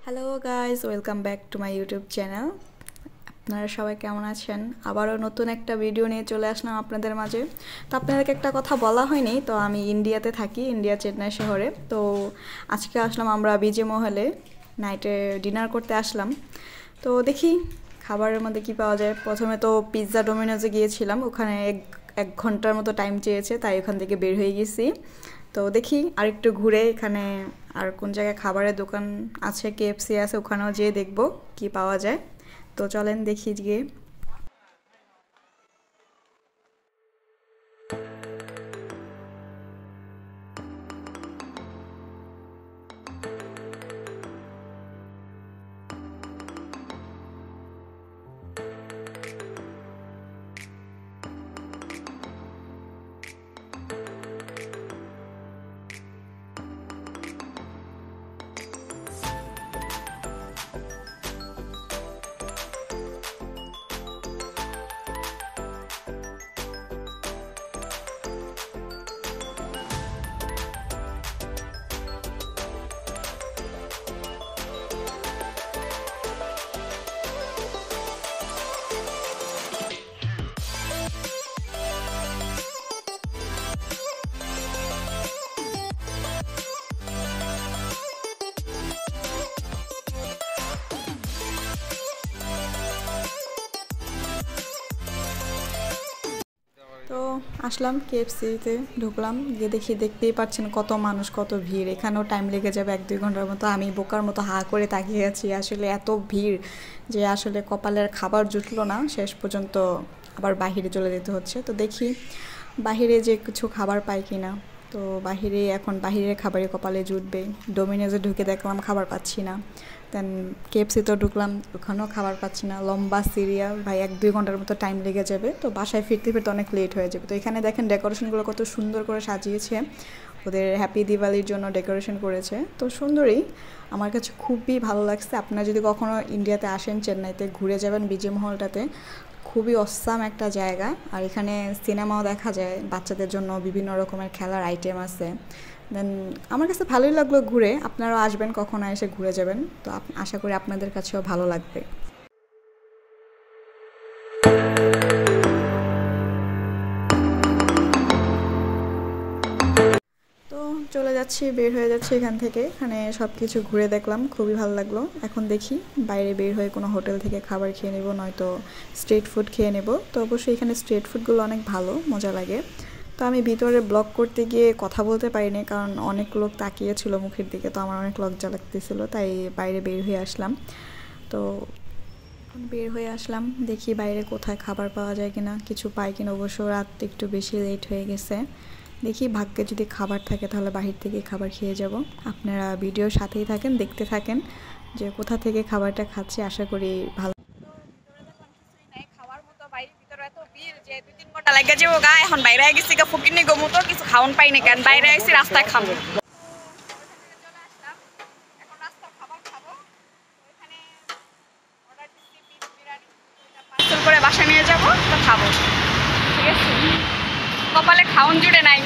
Hello guys, welcome back to my YouTube channel. আপনারা সবাই কেমন আছেন? আবারও নতুন একটা ভিডিও নিয়ে চলে আসলাম আপনাদের মাঝে। তো আপনাদেরকে একটা কথা বলা হয়নি, তো আমি ইন্ডিয়াতে থাকি, ইন্ডিয়া চেন্নাই শহরে। তো আজকে আসলাম আমরা বিজে মহলে, নাইটে ডিনার করতে আসলাম। তো দেখি খাবারের মধ্যে কি পাওয়া যায়। প্রথমে তো পিৎজা ডোমিনোজে গিয়েছিলাম, ওখানে এক ঘন্টার মতো টাইম চেয়েছে, তাই ওখান থেকে বের হয়ে গেছি। তো দেখি আরেকটু ঘুরে এখানে আর কোন জায়গায় খাবারের দোকান আছে, কেএফসি আছে, ওখানেও যেয়ে দেখব কি পাওয়া যায়। তো চলেন দেখি গিয়ে। তো আসলাম কেএফসিতে, ঢুকলাম, গিয়ে দেখতেই পাচ্ছেন কত মানুষ, কত ভিড়। এখানেও টাইম লেগে যাবে 1-2 ঘন্টার মতো। আমি বোকার মতো হা করে তাকিয়ে আছি, আসলে এত ভিড় যে আসলে কপালের খাবার জুটলো না, শেষ পর্যন্ত আবার বাহিরে চলে যেতে হচ্ছে। তো দেখি বাহিরে যে কিছু খাবার পাই কিনা। তো এখন বাহিরের খাবারই কপালে জুটবে। ডোমিনোজে ঢুকে দেখলাম খাবার পাচ্ছি না, দেন কেএফসিতেও ঢুকলাম, ওখানেও খাবার পাচ্ছি না। লম্বা সিরিয়াল, ভাই 1-2 ঘন্টার মতো টাইম লেগে যাবে। তো বাসায় ফিরতে ফিরতে অনেক লেট হয়ে যাবে। তো এখানে দেখেন ডেকোরেশনগুলো কত সুন্দর করে সাজিয়েছে, ওদের হ্যাপি দিওয়ালির জন্য ডেকোরেশন করেছে। তো সুন্দরই, আমার কাছে খুবই ভালো লাগছে। আপনারা যদি কখনও ইন্ডিয়াতে আসেন, চেন্নাইতে ঘুরে যাবেন বিজে মহলটাতে, খুবই অসাম একটা জায়গা। আর এখানে সিনেমাও দেখা যায়, বাচ্চাদের জন্য বিভিন্ন রকমের খেলার আইটেম আছে। দেন আমার কাছে ভালোই লাগলো ঘুরে। আপনারাও আসবেন, কখনো এসে ঘুরে যাবেন। তো আশা করি আপনাদের কাছেও ভালো লাগবে। তো চলে যাচ্ছি, বের হয়ে যাচ্ছি এখান থেকে। এখানে সব কিছু ঘুরে দেখলাম, খুবই ভালো লাগলো। এখন দেখি বাইরে বের হয়ে কোনো হোটেল থেকে খাবার খেয়ে নেব, নয়তো স্ট্রিট ফুড খেয়ে নেব। তো অবশ্যই এখানে স্ট্রিট ফুডগুলো অনেক ভালো, মজা লাগে। তো আমি ভিতরে ব্লগ করতে গিয়ে কথা বলতে পারিনি, কারণ অনেক লোক তাকিয়েছিল মুখের দিকে, তো আমার অনেক লজ্জা লাগতেছিল, তাই বাইরে বের হয়ে আসলাম। তো বের হয়ে আসলাম, দেখি বাইরে কোথায় খাবার পাওয়া যায় কিনা, কিছু পাই কিনা। অবশ্য রাত একটু বেশি লেট হয়ে গেছে, দেখি ভাগ্যে যদি খাবার থাকে তাহলে বাহির থেকে খাবার খেয়ে যাব। আপনারা ভিডিওর সাথেই থাকেন, দেখতে থাকেন যে কোথা থেকে খাবারটা খাচ্ছি। আশা করি ভালো। এখন বাইরে গেছি ফকিনি গমু, তো কিছু খাওয়ান পাইনি, কেন বাইরে আইসি রাস্তায় খাবো। করে বাসা নিয়ে যাবো, তো খাবো, ঠিক আছে? কপালে খাওন জুড়ে নাই।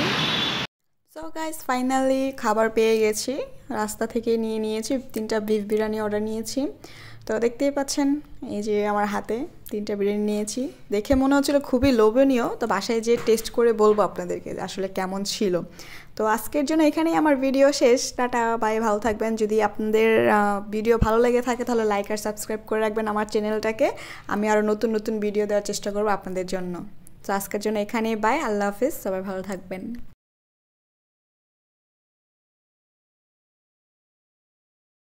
সো গাইস, ফাইনালি খাবার পেয়ে গেছি। রাস্তা থেকে নিয়েছি 3টা বিফ বিরিয়ানি অর্ডার নিয়েছি। তো দেখতেই পাচ্ছেন, এই যে আমার হাতে 3টা বিরিয়ানি নিয়েছি। দেখে মনে হচ্ছিল খুবই লোভনীয়। তো বাসায় যেয়ে টেস্ট করে বলবো আপনাদেরকে আসলে কেমন ছিল। তো আজকের জন্য এখানেই আমার ভিডিও শেষ। টাটা, বাই, ভালো থাকবেন। যদি আপনাদের ভিডিও ভালো লেগে থাকে তাহলে লাইক আর সাবস্ক্রাইব করে রাখবেন আমার চ্যানেলটাকে। আমি আরও নতুন নতুন ভিডিও দেওয়ার চেষ্টা করবো আপনাদের জন্য। তো আজকের জন্য এখানেই বাই, আল্লাহ হাফিজ, সবাই ভালো থাকবেন।